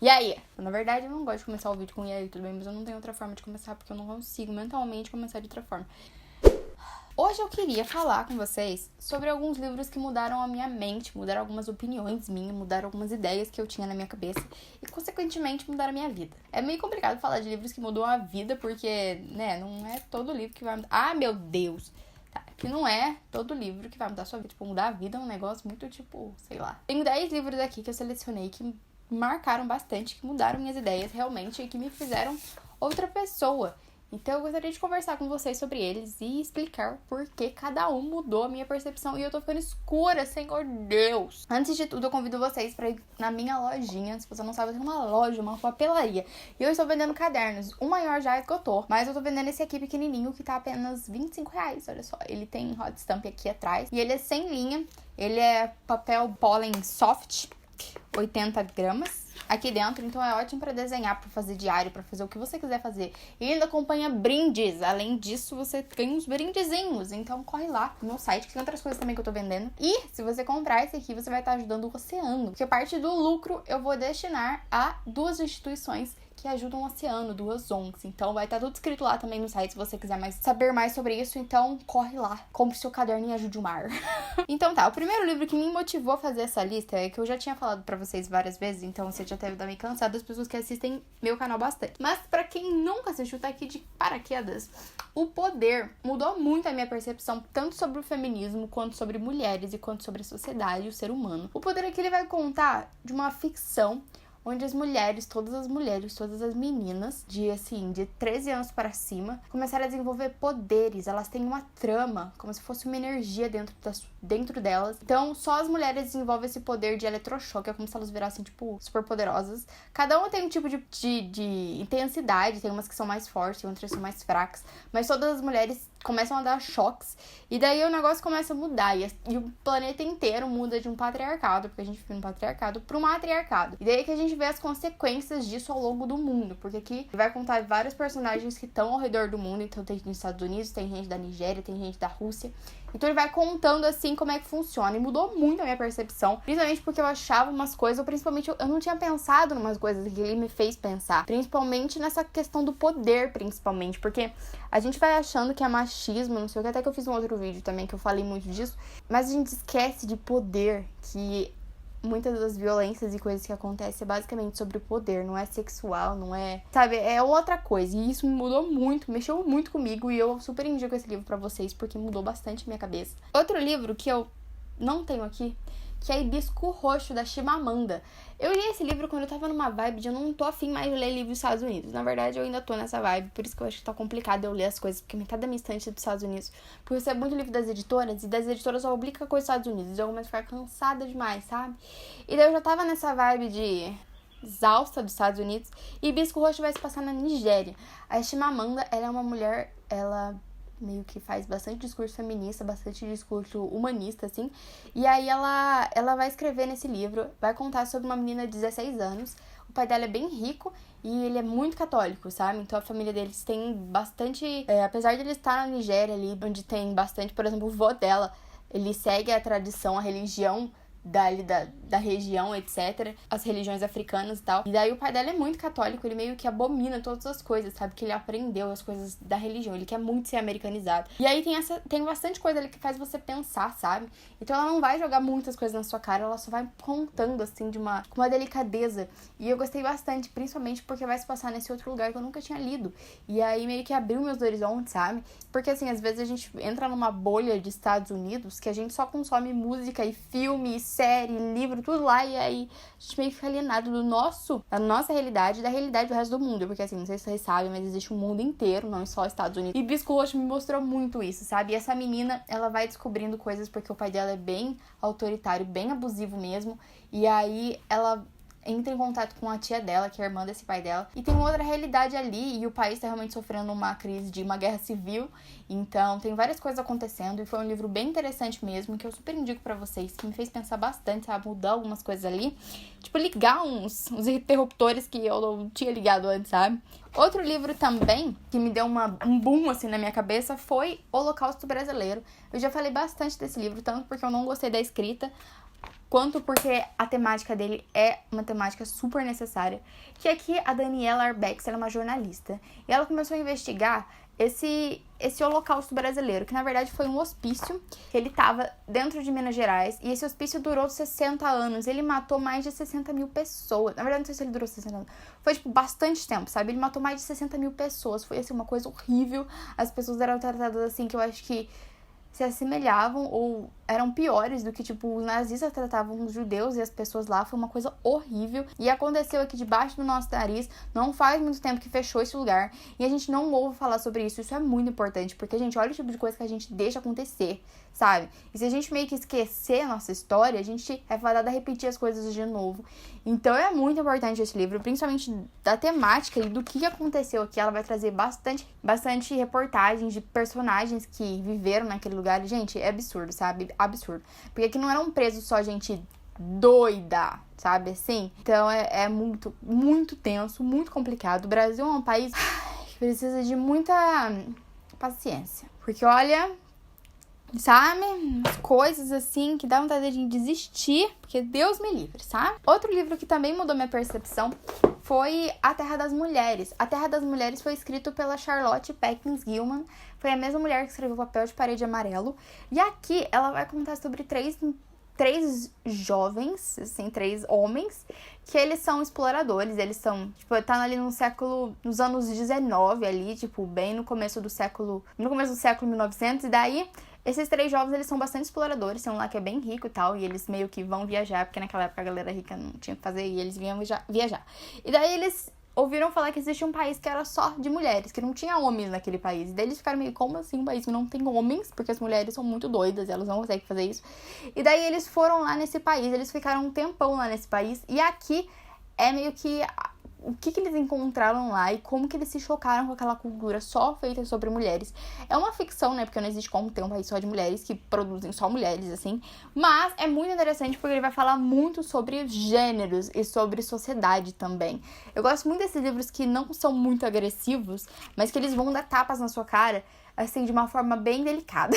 E aí? Na verdade, eu não gosto de começar o vídeo com e aí, tudo bem? Mas eu não tenho outra forma de começar, porque eu não consigo mentalmente começar de outra forma. Hoje eu queria falar com vocês sobre alguns livros que mudaram a minha mente, mudaram algumas opiniões minhas, mudaram algumas ideias que eu tinha na minha cabeça e, consequentemente, mudaram a minha vida. É meio complicado falar de livros que mudam a vida, porque, não é todo livro que vai mudar. Ah, meu Deus! Tá, que não é todo livro que vai mudar a sua vida. Tipo, mudar a vida é um negócio muito, sei lá. Tenho 10 livros aqui que eu selecionei que me marcaram bastante, que mudaram minhas ideias realmente e que me fizeram outra pessoa. Então eu gostaria de conversar com vocês sobre eles e explicar por que cada um mudou a minha percepção. E eu tô ficando escura, Senhor Deus! Antes de tudo, eu convido vocês pra ir na minha lojinha. Se você não sabe, eu tenho uma loja, uma papelaria. E eu estou vendendo cadernos. O maior já esgotou, mas eu tô vendendo esse aqui pequenininho que tá apenas R$25, olha só. Ele tem hot stamp aqui atrás. E ele é sem linha. Ele é papel pólen soft, 80 gramas. Aqui dentro, então é ótimo pra desenhar, pra fazer diário, pra fazer o que você quiser fazer. E ainda acompanha brindes. Além disso, você ganha uns brindezinhos. Então corre lá no meu site, que tem outras coisas também que eu tô vendendo. E se você comprar esse aqui, você vai estar ajudando o oceano. Porque parte do lucro eu vou destinar a 2 instituições que ajudam o oceano, 2 ONGs. Então vai estar tudo escrito lá também no site, se você quiser saber mais sobre isso. Então corre lá, compre seu caderno e ajude o mar. Então tá, o primeiro livro que me motivou a fazer essa lista é que eu já tinha falado pra vocês várias vezes, então você já deve estar meio cansado das pessoas que assistem meu canal bastante. Mas pra quem nunca assistiu, tá aqui de paraquedas. O Poder mudou muito a minha percepção, tanto sobre o feminismo, quanto sobre mulheres, e quanto sobre a sociedade e o ser humano. O Poder aqui ele vai contar de uma ficção onde as mulheres, todas as meninas de 13 anos para cima, começaram a desenvolver poderes. Elas têm uma trama, como se fosse uma energia dentro delas. Então, só as mulheres desenvolvem esse poder de eletrochoque, é como se elas virassem, super poderosas. Cada uma tem um tipo de intensidade, tem umas que são mais fortes, outras são mais fracas, mas todas as mulheres começam a dar choques, e daí o negócio começa a mudar, e o planeta inteiro muda de um patriarcado, porque a gente vive no patriarcado, para um matriarcado. E daí que a gente vê as consequências disso ao longo do mundo, porque aqui vai contar vários personagens que estão ao redor do mundo. Então tem gente dos Estados Unidos, tem gente da Nigéria, tem gente da Rússia. Então ele vai contando assim como é que funciona, e mudou muito a minha percepção, principalmente porque eu achava umas coisas, ou principalmente eu não tinha pensado em umas coisas que ele me fez pensar, principalmente nessa questão do poder, principalmente, porque a gente vai achando que é machismo, não sei o que, até que eu fiz um outro vídeo também que eu falei muito disso, mas a gente esquece de poder, que muitas das violências e coisas que acontecem é basicamente sobre o poder, não é sexual, não é, sabe, é outra coisa. E isso mudou muito, mexeu muito comigo, e eu super indico esse livro pra vocês, porque mudou bastante a minha cabeça. Outro livro que eu não tenho aqui, que é Hibisco Roxo, da Chimamanda. Eu li esse livro quando eu tava numa vibe de eu não tô afim mais de ler livros dos Estados Unidos. Na verdade, eu ainda tô nessa vibe, por isso que eu acho que tá complicado eu ler as coisas, porque metade da minha estante é dos Estados Unidos. Porque você é muito livro das editoras, e das editoras só publica coisa dos Estados Unidos. Eu começo a ficar cansada demais, sabe? E daí eu já tava nessa vibe de exausta dos Estados Unidos, e Hibisco Roxo vai se passar na Nigéria. A Chimamanda, ela é uma mulher, ela meio que faz bastante discurso feminista, bastante discurso humanista, assim. E aí ela vai escrever nesse livro, vai contar sobre uma menina de 16 anos. O pai dela é bem rico e ele é muito católico, sabe? Então a família deles tem bastante... apesar de ele estar na Nigéria ali, onde tem bastante, por exemplo, o vô dela, ele segue a tradição, a religião da região, etc. As religiões africanas e tal. E daí o pai dela é muito católico, ele meio que abomina todas as coisas, sabe? Que ele aprendeu as coisas da religião, ele quer muito ser americanizado. E aí tem bastante coisa ali que faz você pensar, sabe? Então ela não vai jogar muitas coisas na sua cara, ela só vai contando, assim, com uma delicadeza. E eu gostei bastante, principalmente porque vai se passar nesse outro lugar que eu nunca tinha lido. E aí meio que abriu meus horizontes, sabe? Porque, assim, às vezes a gente entra numa bolha de Estados Unidos que a gente só consome música e filme, série, livro, tudo lá, e aí a gente meio que fica alienado da nossa realidade e da realidade do resto do mundo, porque assim, não sei se vocês sabem, mas existe um mundo inteiro, não só Estados Unidos, e Hibisco Roxo me mostrou muito isso, sabe? E essa menina, ela vai descobrindo coisas porque o pai dela é bem autoritário, bem abusivo mesmo, e aí ela entra em contato com a tia dela, que é a irmã desse pai dela, e tem outra realidade ali, e o país tá realmente sofrendo uma crise de uma guerra civil, então tem várias coisas acontecendo, e foi um livro bem interessante mesmo, que eu super indico pra vocês, que me fez pensar bastante, sabe, mudar algumas coisas ali, tipo, ligar uns interruptores que eu não tinha ligado antes, sabe? Outro livro também, que me deu um boom, assim, na minha cabeça, foi Holocausto Brasileiro. Eu já falei bastante desse livro, tanto porque eu não gostei da escrita, quanto porque a temática dele é uma temática super necessária. Que aqui a Daniela Arbex, ela é uma jornalista, e ela começou a investigar esse holocausto brasileiro, que na verdade foi um hospício, que ele estava dentro de Minas Gerais, e esse hospício durou 60 anos, ele matou mais de 60 mil pessoas, na verdade não sei se ele durou 60 anos, foi bastante tempo, sabe, ele matou mais de 60 mil pessoas, foi assim uma coisa horrível, as pessoas eram tratadas assim, que eu acho que se assemelhavam ou eram piores do que, os nazistas tratavam os judeus e as pessoas lá. Foi uma coisa horrível. E aconteceu aqui debaixo do nosso nariz. Não faz muito tempo que fechou esse lugar. E a gente não ouve falar sobre isso. Isso é muito importante. Porque, gente, olha o tipo de coisa que a gente deixa acontecer, sabe? E se a gente meio que esquecer a nossa história, a gente é fadada a repetir as coisas de novo. Então é muito importante esse livro, principalmente da temática e do que aconteceu aqui. Ela vai trazer bastante reportagens de personagens que viveram naquele lugar. Gente, é absurdo, sabe? Absurdo. Porque aqui não eram presos só gente doida, sabe assim? Então é muito, muito tenso, muito complicado. O Brasil é um país que precisa de muita paciência. Porque, olha, sabe? Coisas assim que dá vontade de desistir, porque Deus me livre, sabe? Outro livro que também mudou minha percepção foi A Terra das Mulheres. A Terra das Mulheres foi escrito pela Charlotte Perkins Gilman. Foi a mesma mulher que escreveu Papel de Parede Amarelo. E aqui ela vai contar sobre três jovens, assim, 3 homens, que eles são exploradores. Eles são, tá ali nos anos 19 ali, bem no começo do século 1900. E daí, esses 3 jovens, eles são bastante exploradores. Tem um lá que é bem rico e tal, e eles meio que vão viajar, porque naquela época a galera rica não tinha o que fazer, e eles vinham viajar. E daí eles ouviram falar que existia um país que era só de mulheres, que não tinha homens naquele país. E daí eles ficaram meio, como assim um país que não tem homens? Porque as mulheres são muito doidas e elas não conseguem fazer isso. E daí eles foram lá nesse país, eles ficaram um tempão lá nesse país. E aqui é meio que o que eles encontraram lá e como que eles se chocaram com aquela cultura só feita sobre mulheres. É uma ficção, né? Porque não existe como ter um país só de mulheres que produzem só mulheres, assim. Mas é muito interessante porque ele vai falar muito sobre gêneros e sobre sociedade também. Eu gosto muito desses livros que não são muito agressivos, mas que eles vão dar tapas na sua cara, assim, de uma forma bem delicada.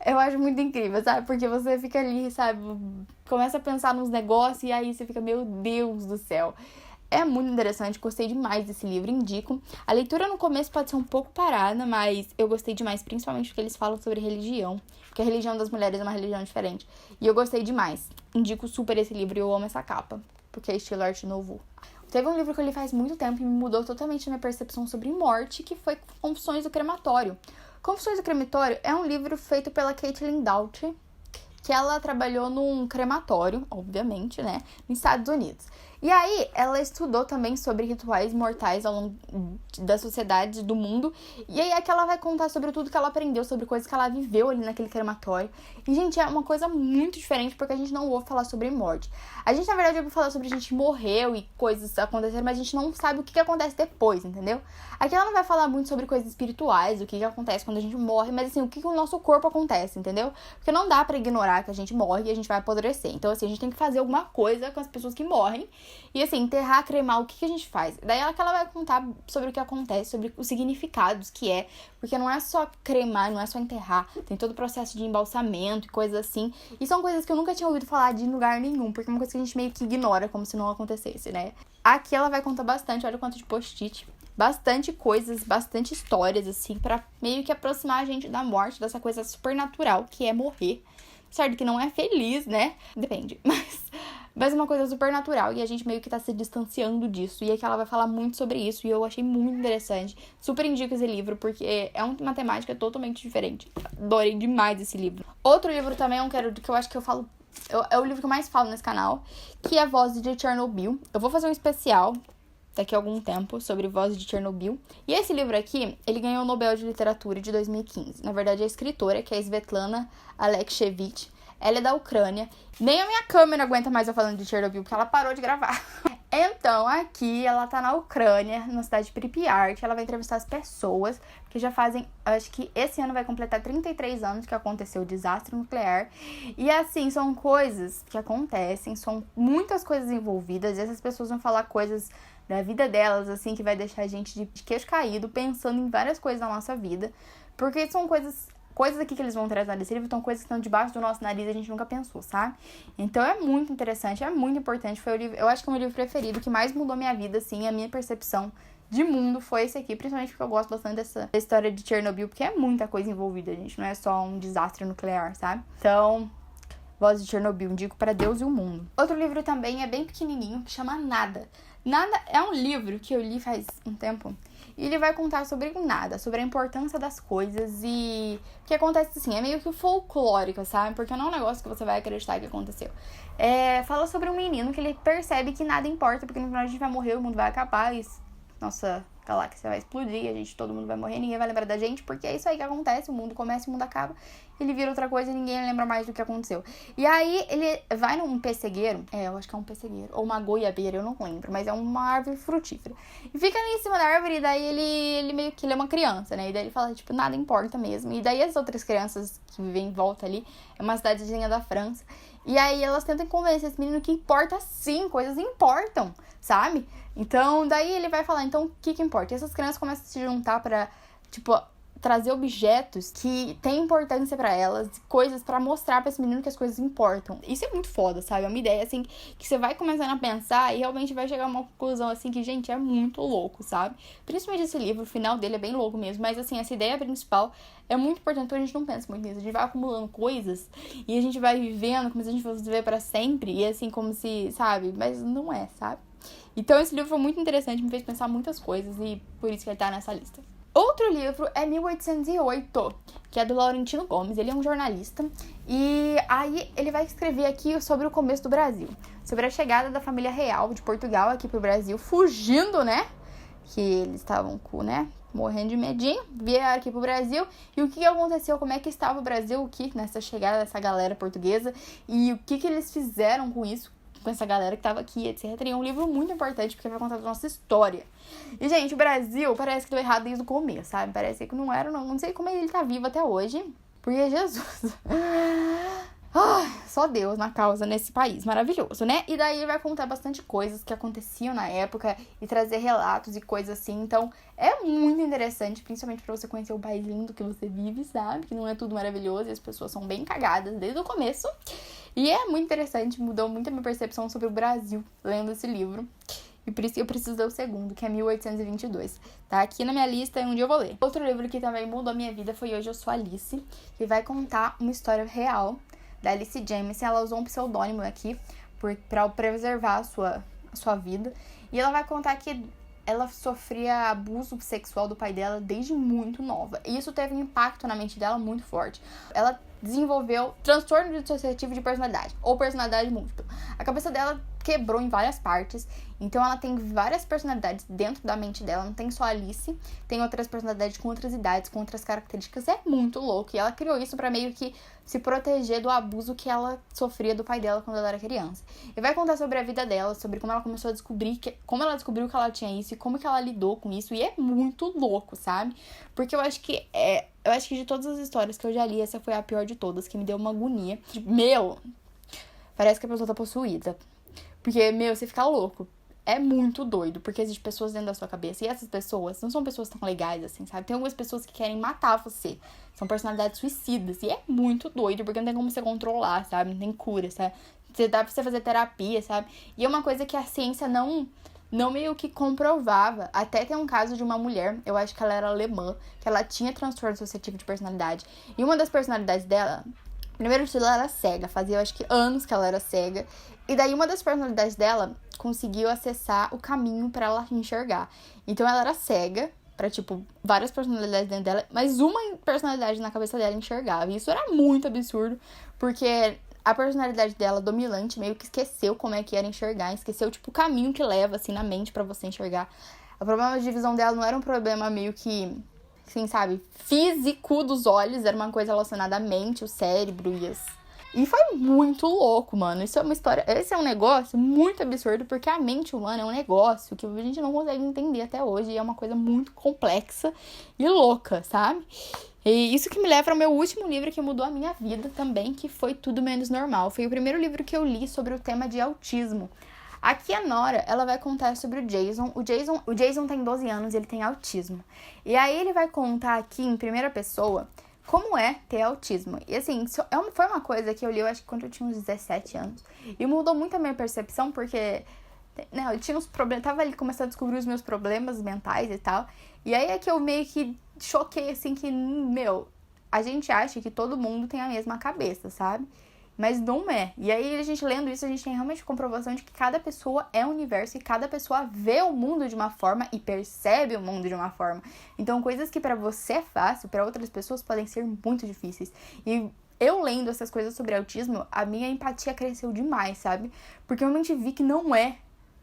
Eu acho muito incrível, sabe? Porque você fica ali, sabe? Começa a pensar nos negócios e aí você fica, meu Deus do céu. É muito interessante, gostei demais desse livro, indico. A leitura no começo pode ser um pouco parada, mas eu gostei demais, principalmente porque eles falam sobre religião. Porque a religião das mulheres é uma religião diferente. E eu gostei demais. Indico super esse livro e eu amo essa capa, porque é estilo arte nouveau. Teve um livro que eu li faz muito tempo e me mudou totalmente a minha percepção sobre morte, que foi Confissões do Crematório. Confissões do Crematório é um livro feito pela Caitlin Doughty, que ela trabalhou num crematório, obviamente, né, nos Estados Unidos. E aí, ela estudou também sobre rituais mortais ao longo da sociedade, do mundo. E aí, aqui ela vai contar sobre tudo que ela aprendeu, sobre coisas que ela viveu ali naquele crematório. E, gente, é uma coisa muito diferente, porque a gente não ouve falar sobre morte. A gente, na verdade, ouve falar sobre a gente morreu e coisas aconteceram, mas a gente não sabe o que acontece depois, entendeu? Aqui ela não vai falar muito sobre coisas espirituais, o que acontece quando a gente morre, mas, assim, o que o nosso corpo acontece, entendeu? Porque não dá pra ignorar que a gente morre e a gente vai apodrecer. Então, assim, a gente tem que fazer alguma coisa com as pessoas que morrem. E assim, enterrar, cremar, o que a gente faz? Daí ela vai contar sobre o que acontece, sobre os significados que é. Porque não é só cremar, não é só enterrar. Tem todo o processo de embalsamento e coisas assim. E são coisas que eu nunca tinha ouvido falar de lugar nenhum. Porque é uma coisa que a gente meio que ignora, como se não acontecesse, né? Aqui ela vai contar bastante, olha o quanto de post-it. Bastante coisas, bastante histórias, assim, pra meio que aproximar a gente da morte, dessa coisa supernatural que é morrer. Certo que não é feliz, né? Depende, mas é uma coisa super natural e a gente meio que tá se distanciando disso. E aqui ela vai falar muito sobre isso e eu achei muito interessante. Super indico esse livro porque é uma temática totalmente diferente. Adorei demais esse livro. Outro livro também que eu acho que eu falo... É o livro que eu mais falo nesse canal, que é Vozes de Chernobyl. Eu vou fazer um especial daqui a algum tempo sobre Vozes de Chernobyl. E esse livro aqui, ele ganhou o Nobel de Literatura de 2015. Na verdade, a escritora, que é a Svetlana Alexievich, ela é da Ucrânia. Nem a minha câmera aguenta mais eu falando de Chernobyl, porque ela parou de gravar. Então, aqui, ela tá na Ucrânia, na cidade de Pripyat. Ela vai entrevistar as pessoas que já fazem... Acho que esse ano vai completar 33 anos que aconteceu o desastre nuclear. E, assim, são coisas que acontecem, são muitas coisas envolvidas. E essas pessoas vão falar coisas da vida delas, assim, que vai deixar a gente de queixo caído, pensando em várias coisas da nossa vida. Porque são coisas coisas aqui que eles vão trazer nesse livro são coisas que estão debaixo do nosso nariz e a gente nunca pensou, sabe? Então é muito interessante, é muito importante. Foi o livro, eu acho que é o meu livro preferido, que mais mudou minha vida, assim, a minha percepção de mundo foi esse aqui, principalmente porque eu gosto bastante dessa história de Chernobyl, porque é muita coisa envolvida, gente, não é só um desastre nuclear, sabe? Então, Voz de Chernobyl, indico para Deus e o mundo. Outro livro também é bem pequenininho, que chama Nada. Nada é um livro que eu li faz um tempo. E ele vai contar sobre nada, sobre a importância das coisas e o que acontece assim, é meio que folclórico, sabe? Porque não é um negócio que você vai acreditar que aconteceu. Fala sobre um menino que ele percebe que nada importa, porque no final a gente vai morrer, o mundo vai acabar e nossa galáxia vai explodir, todo mundo vai morrer, ninguém vai lembrar da gente, porque é isso aí que acontece, o mundo começa, o mundo acaba, ele vira outra coisa e ninguém lembra mais do que aconteceu. E aí ele vai num pessegueiro, eu acho que é um pessegueiro, ou uma goiabeira, eu não lembro, mas é uma árvore frutífera. E fica ali em cima da árvore, e daí ele meio que ele é uma criança, né? E daí ele fala, tipo, nada importa mesmo. E daí as outras crianças que vivem em volta ali, é uma cidadezinha da França, e aí elas tentam convencer esse menino que importa sim, coisas importam, sabe? Então, daí ele vai falar, então, o que importa? E essas crianças começam a se juntar pra, tipo, trazer objetos que têm importância pra elas, coisas pra mostrar pra esse menino que as coisas importam. Isso é muito foda, sabe? É uma ideia, assim, que você vai começando a pensar e realmente vai chegar a uma conclusão, assim, que, gente, é muito louco, sabe? Principalmente esse livro, o final dele é bem louco mesmo, mas, assim, essa ideia principal é muito importante, porque a gente não pensa muito nisso. A gente vai acumulando coisas e a gente vai vivendo como se a gente fosse viver pra sempre e, assim, como se, sabe? Mas não é, sabe? Então, esse livro foi muito interessante, me fez pensar muitas coisas e por isso que ele tá nessa lista. Outro livro é 1808, que é do Laurentino Gomes. Ele é um jornalista e aí ele vai escrever aqui sobre o começo do Brasil, sobre a chegada da família real de Portugal aqui pro Brasil, fugindo, né? Que eles estavam morrendo de medinho, vieram aqui pro Brasil. E o que aconteceu, como é que estava o Brasil aqui nessa chegada dessa galera portuguesa e o que eles fizeram com isso, com essa galera que tava aqui, etc. E é um livro muito importante, porque vai contar a nossa história. E, gente, o Brasil parece que deu errado desde o começo, sabe? Parece que não era, não sei como ele tá vivo até hoje, porque Jesus... só Deus na causa nesse país maravilhoso, né? E daí ele vai contar bastante coisas que aconteciam na época e trazer relatos e coisas assim. Então, é muito interessante, principalmente pra você conhecer o país lindo que você vive, sabe? Que não é tudo maravilhoso e as pessoas são bem cagadas desde o começo. E é muito interessante, mudou muito a minha percepção sobre o Brasil lendo esse livro. E por isso que eu preciso ler o segundo, que é 1822. Tá aqui na minha lista e um dia eu vou ler. Outro livro que também mudou a minha vida foi Hoje Eu Sou Alice, que vai contar uma história real da Alice James. Ela usou um pseudônimo aqui para preservar a sua vida. E ela vai contar que ela sofria abuso sexual do pai dela desde muito nova. E isso teve um impacto na mente dela muito forte. Ela desenvolveu transtorno dissociativo de personalidade, ou personalidade múltipla. A cabeça dela quebrou em várias partes, então ela tem várias personalidades dentro da mente dela, não tem só a Alice, tem outras personalidades com outras idades, com outras características, é muito louco, e ela criou isso pra meio que se proteger do abuso que ela sofria do pai dela quando ela era criança. E vai contar sobre a vida dela, sobre como ela começou a descobrir, como ela descobriu que ela tinha isso, e como que ela lidou com isso, e é muito louco, sabe? Porque eu acho que de todas as histórias que eu já li, essa foi a pior de todas, que me deu uma agonia. Parece que a pessoa tá possuída. Porque, você fica louco. É muito doido, porque existem pessoas dentro da sua cabeça. E essas pessoas não são pessoas tão legais assim, sabe? Tem algumas pessoas que querem matar você. São personalidades suicidas. E é muito doido, porque não tem como você controlar, sabe? Não tem cura, sabe? Dá pra você fazer terapia, sabe? E é uma coisa que a ciência não meio que comprovava. Até tem um caso de uma mulher, eu acho que ela era alemã, que ela tinha transtorno dissociativo de personalidade. E uma das personalidades dela, primeiro de tudo, ela era cega. Fazia, eu acho que anos que ela era cega. E daí uma das personalidades dela conseguiu acessar o caminho pra ela enxergar. Então ela era cega, pra, várias personalidades dentro dela, mas uma personalidade na cabeça dela enxergava. E isso era muito absurdo, porque a personalidade dela dominante meio que esqueceu como é que era enxergar, esqueceu, o caminho que leva, assim, na mente pra você enxergar. O problema de visão dela não era um problema meio que, assim, sabe, físico dos olhos, era uma coisa relacionada à mente, o cérebro E foi muito louco, mano. Isso é uma história, esse é um negócio muito absurdo, porque a mente humana é um negócio que a gente não consegue entender até hoje, e é uma coisa muito complexa e louca, sabe? E isso que me leva ao meu último livro que mudou a minha vida também, que foi Tudo Menos Normal. Foi o primeiro livro que eu li sobre o tema de autismo. Aqui a Nora, ela vai contar sobre o Jason. O Jason tem 12 anos e ele tem autismo. E aí ele vai contar aqui em primeira pessoa como é ter autismo. E assim, foi uma coisa que eu li, eu acho que quando eu tinha uns 17 anos. E mudou muito a minha percepção, porque né, eu tinha uns problemas, tava ali começando a descobrir os meus problemas mentais e tal. E aí é que eu meio que choquei, assim, que, a gente acha que todo mundo tem a mesma cabeça, sabe? Mas não é. E aí, a gente lendo isso, a gente tem realmente comprovação de que cada pessoa é um universo e cada pessoa vê o mundo de uma forma e percebe o mundo de uma forma. Então, coisas que pra você é fácil, pra outras pessoas podem ser muito difíceis. E eu lendo essas coisas sobre autismo, a minha empatia cresceu demais, sabe? Porque eu realmente vi que não é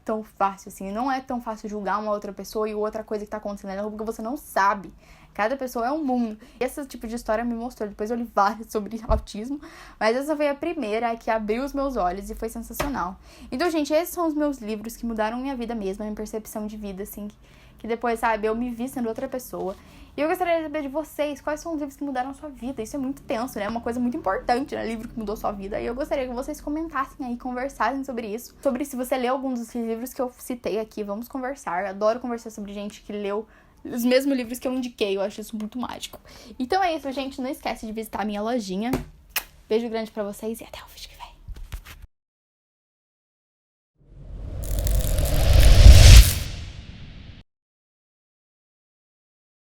tão fácil, assim. Não é tão fácil julgar uma outra pessoa e outra coisa que tá acontecendo na rua, porque você não sabe. Cada pessoa é um mundo. E esse tipo de história me mostrou. Depois eu li várias sobre autismo. Mas essa foi a primeira que abriu os meus olhos e foi sensacional. Então, gente, esses são os meus livros que mudaram minha vida mesmo. A minha percepção de vida, assim. Que depois, sabe, eu me vi sendo outra pessoa. E eu gostaria de saber de vocês, quais são os livros que mudaram a sua vida? Isso é muito tenso, né? É uma coisa muito importante, né? Livro que mudou sua vida. E eu gostaria que vocês comentassem aí, conversassem sobre isso. Sobre se você leu algum dos livros que eu citei aqui, vamos conversar. Eu adoro conversar sobre gente que leu os mesmos livros que eu indiquei, eu acho isso muito mágico. Então é isso, gente. Não esquece de visitar a minha lojinha. Beijo grande pra vocês e até o vídeo que vem.